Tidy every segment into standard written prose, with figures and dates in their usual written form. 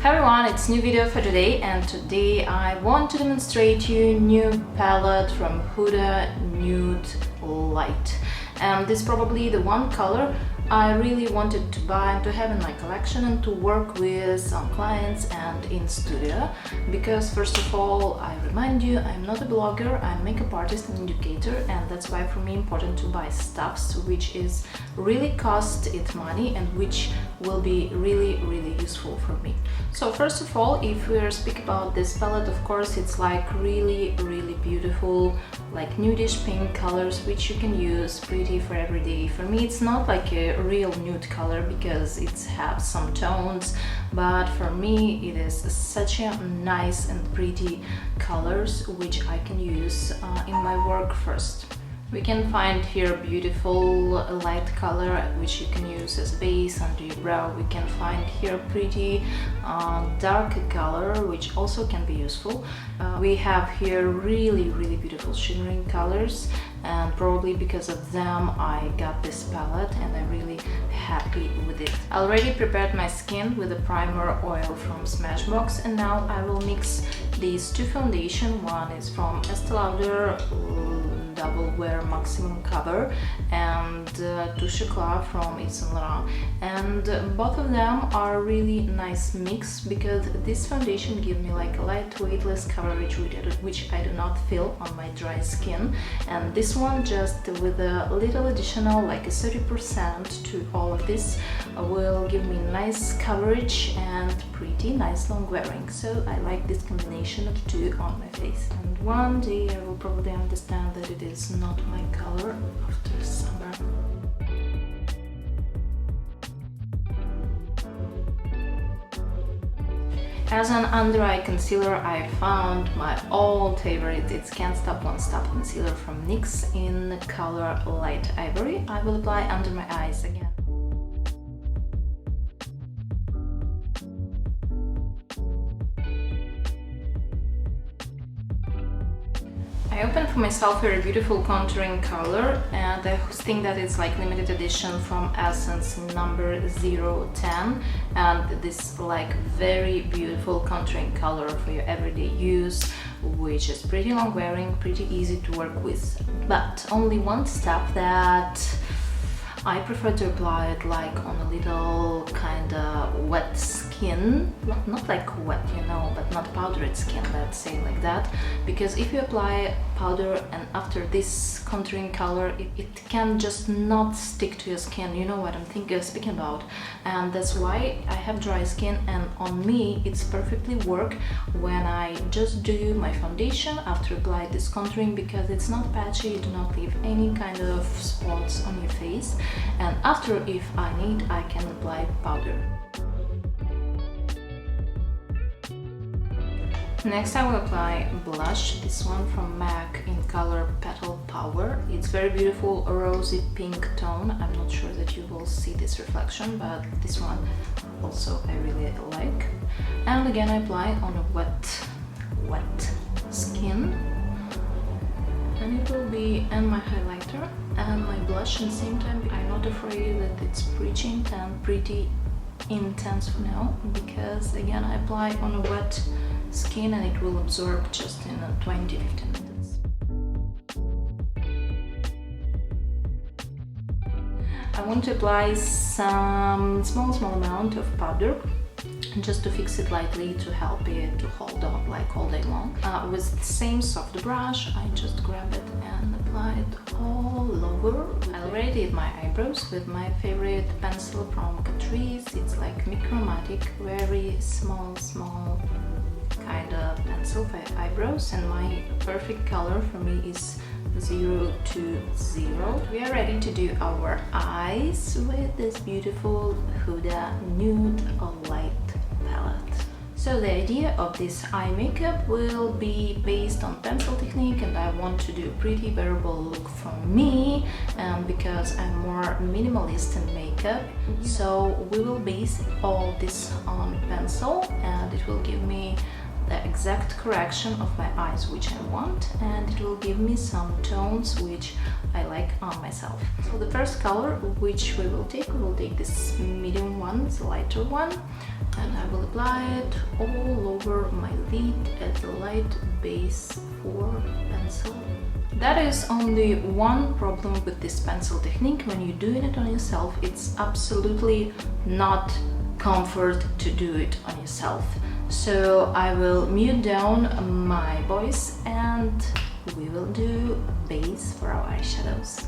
Hi everyone, it's new video for today, and today I want to demonstrate you new palette from Huda Nude Light. And this is probably the one color I really wanted to buy and to have in my collection and to work with some clients and in studio, because first of all, I remind you, I'm not a blogger, I'm a makeup artist and educator, and that's why for me important to buy stuffs which is really cost it money and which will be really useful for me. So first of all, if we speak about this palette, of course it's like really beautiful, like nudish pink colors which you can use pretty for every day. For me it's not like a real nude color because it has some tones, but for me it is such a nice and pretty colors which I can use in my work first. We can find here beautiful light color which you can use as base under your brow. We can find here pretty dark color which also can be useful. We have here really beautiful shimmering colors, and probably because of them I got this palette and I'm really happy with it. I already prepared my skin with a primer oil from Smashbox, and now I will mix these two foundation. One is from Estee Lauder Double Wear Maximum Cover, and Touche Eclat from Yves Saint Laurent, and both of them are really nice mix because this foundation gives me like a light weightless coverage which I do not feel on my dry skin, and this one just with a little additional like a 30% to all of this will give me nice coverage and pretty nice long wearing. So I like this combination of two on my face, and one day I will probably understand that it is not my color after summer. As an under eye concealer, I found my old favorite. It's Can't Stop Won't Stop concealer from NYX in color Light Ivory. I will apply under my eyes again. I opened for myself a very beautiful contouring color, and I think that it's like limited edition from Essence number 010, and this like very beautiful contouring color for your everyday use, which is pretty long wearing, pretty easy to work with, but only one step that I prefer to apply it like on a little kind of wet skin, not like wet, you know, but not powdered skin, let's say like that, because if you apply powder and after this contouring color, it can just not stick to your skin, you know what I'm speaking about, and that's why I have dry skin, and on me it's perfectly work when I just do my foundation after apply this contouring, because it's not patchy, you do not leave any kind of spots on your face, and after if I need I can apply powder. Next I will apply blush, this one from MAC in color Petal Power. It's very beautiful rosy pink tone. I'm not sure that you will see this reflection, but this one also I really like. And again I apply on a wet skin, and it will be and my highlighter and my blush at the same time. I'm not afraid that it's pretty intense for now, because again I apply on a wet skin and it will absorb just in 20-15 minutes. I want to apply some small amount of powder just to fix it lightly, to help it to hold on like all day long. With the same soft brush I just grab it and apply it all over. I already did my eyebrows with my favorite pencil from Catrice. It's like Micromatic, very small kind of pencil for eyebrows, and my perfect color for me is 020. We are ready to do our eyes with this beautiful Huda Nude Light palette. So the idea of this eye makeup will be based on pencil technique, and I want to do a pretty wearable look for me, and because I'm more minimalist in makeup, so we will base all this on pencil, and it will give me the exact correction of my eyes which I want, and it will give me some tones which I like on myself. So the first color which we will take this medium one, the lighter one, and I will apply it all over my lid as a light base for pencil. That is only one problem with this pencil technique. When you're doing it on yourself, it's absolutely not comfort to do it on yourself. So I will mute down my voice and we will do base for our eyeshadows.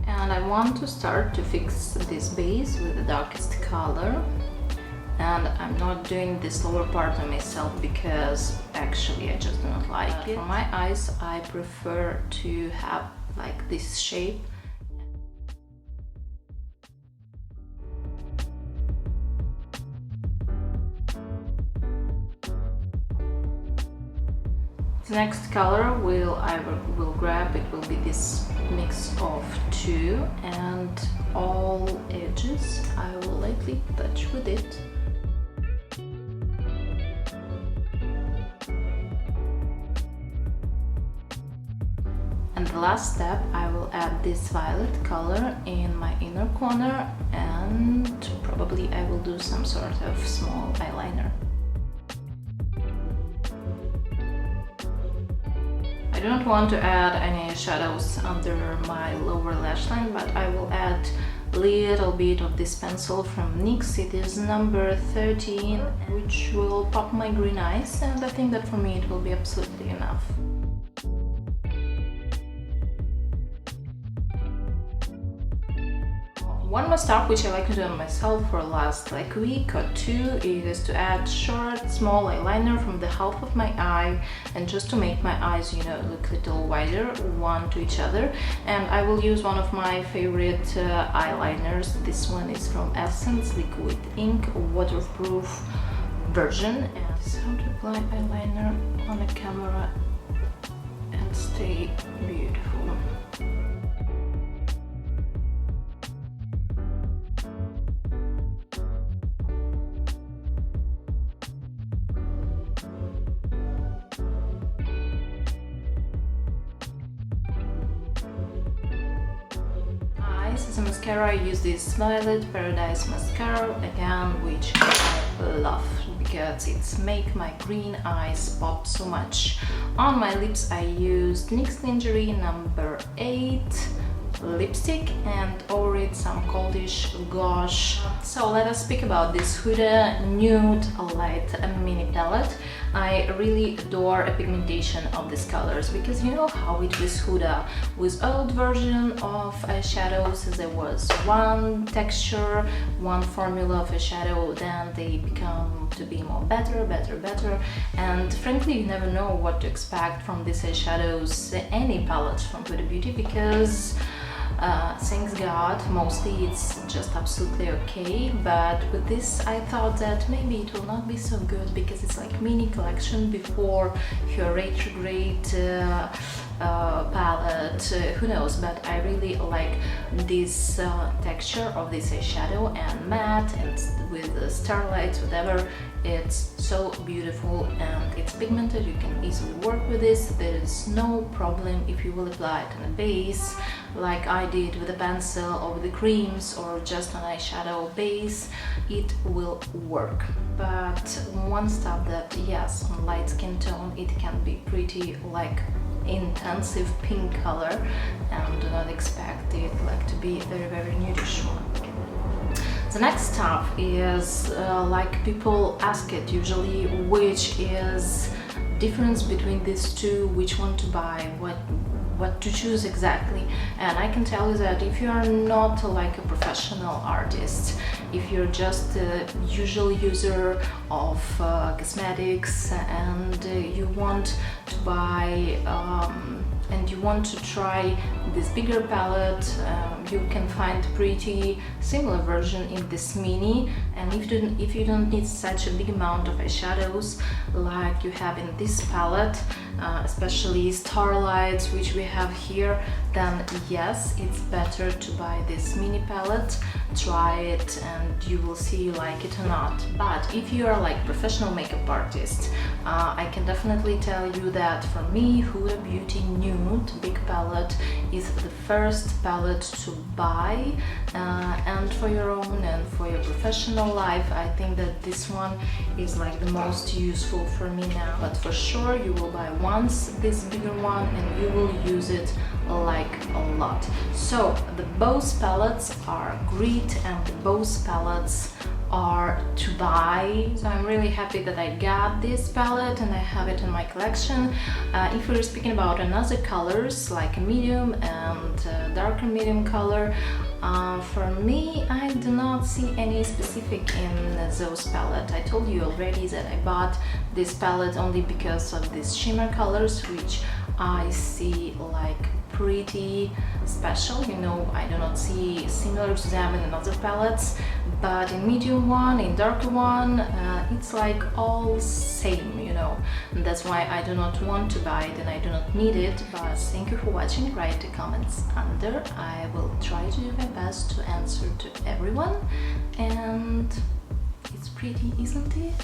And I want to start to fix this base with the darkest color, and I'm not doing this lower part on myself because actually I just do not like it. For my eyes I prefer to have like this shape. The next color I will grab, it will be this mix of two, and all edges I will lightly touch with it. And the last step, I will add this violet color in my inner corner, and probably I will do some sort of small eyeliner. I don't want to add any shadows under my lower lash line, but I will add a little bit of this pencil from NYX. It is number 13, which will pop my green eyes, and I think that for me it will be absolutely enough. One must-have which I like to do on myself for last like week or two is to add short, small eyeliner from the half of my eye, and just to make my eyes, you know, look a little wider one to each other. And I will use one of my favorite eyeliners. This one is from Essence Liquid Ink waterproof version. And this is how to apply eyeliner on a camera and stay beautiful. As a mascara, I use this Violet Paradise mascara again, which I love because it's make my green eyes pop so much. On my lips I used NYX Lingerie number 8 lipstick, and over it some coldish gouache. So let us speak about this Huda Nude Light mini palette. I really adore a pigmentation of these colors, because you know how it was Huda. With old version of eyeshadows there was one texture, one formula of eyeshadow, then they become to be more better, and frankly you never know what to expect from these eyeshadows, any palette from Huda Beauty, because thanks God, mostly it's just absolutely okay. But with this I thought that maybe it will not be so good, because it's like mini collection before her retrograde palette, who knows, but I really like this texture of this eyeshadow, and matte and with starlight, whatever. It's so beautiful and it's pigmented. You can easily work with this. There is no problem if you will apply it on a base like I did with a pencil or with the creams, or just an eyeshadow base. It will work. But one stuff that, yes, on light skin tone it can be pretty like intensive pink color, and do not expect it like to be very nudish one. The next stuff is like people ask it usually, which is difference between these two, which one to buy, what to choose exactly. And I can tell you that if you are not like a professional artist, if you're just a usual user of cosmetics, and you want to buy and you want to try this bigger palette, you can find pretty similar version in this mini, and if you don't need such a big amount of eyeshadows like you have in this palette, especially Starlights which we have here, then yes, it's better to buy this mini palette. Try it and you will see you like it or not. But if you are like professional makeup artist, I can definitely tell you that for me Huda Beauty Nude big palette is the first palette to buy, and for your own and for your professional life I think that this one is like the most useful for me now. But for sure you will buy once this bigger one and you will use it like a lot. So the both palettes are great and the both palettes are to buy. So I'm really happy that I got this palette and I have it in my collection. If we're speaking about another colors like a medium and darker medium color, for me I do not see any specific in those palette. I told you already that I bought this palette only because of these shimmer colors which I see like pretty special, you know. I do not see similar to them in other palettes, but in medium one, in darker one, it's like all same, you know. And that's why I do not want to buy it and I do not need it. But thank you for watching. Write the comments under. I will try to do my best to answer to everyone, and it's pretty, isn't it?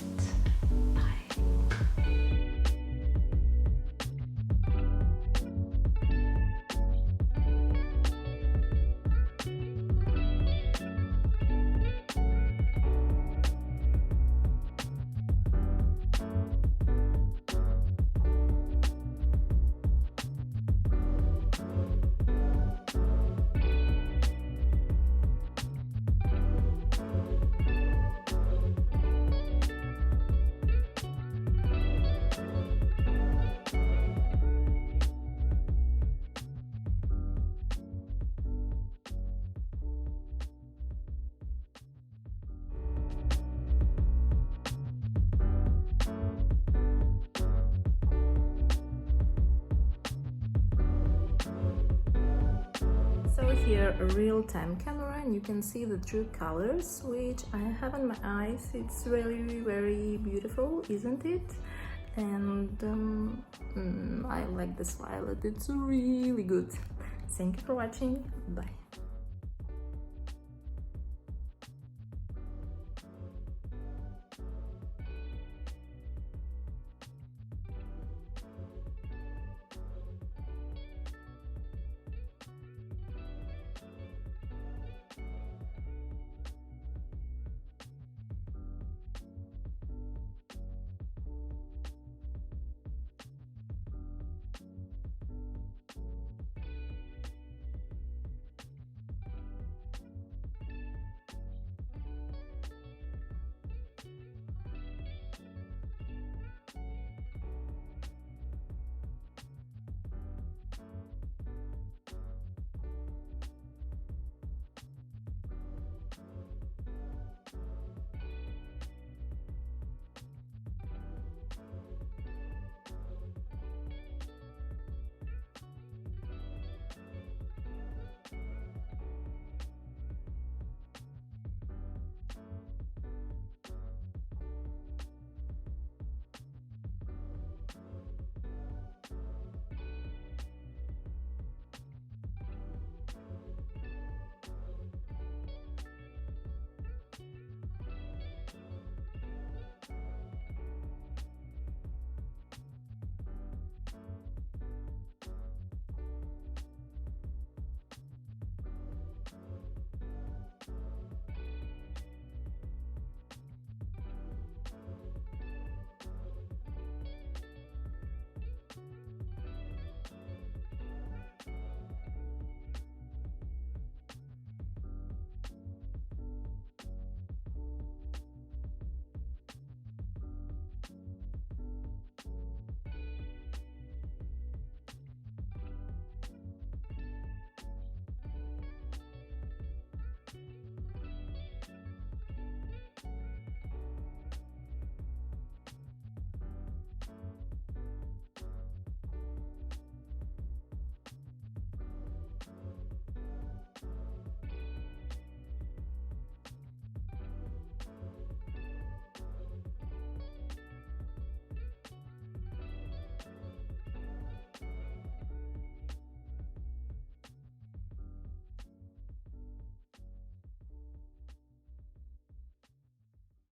Here a real-time camera and you can see the true colors which I have in my eyes. It's really very beautiful, isn't it? And I like this violet, it's really good. Thank you for watching, bye.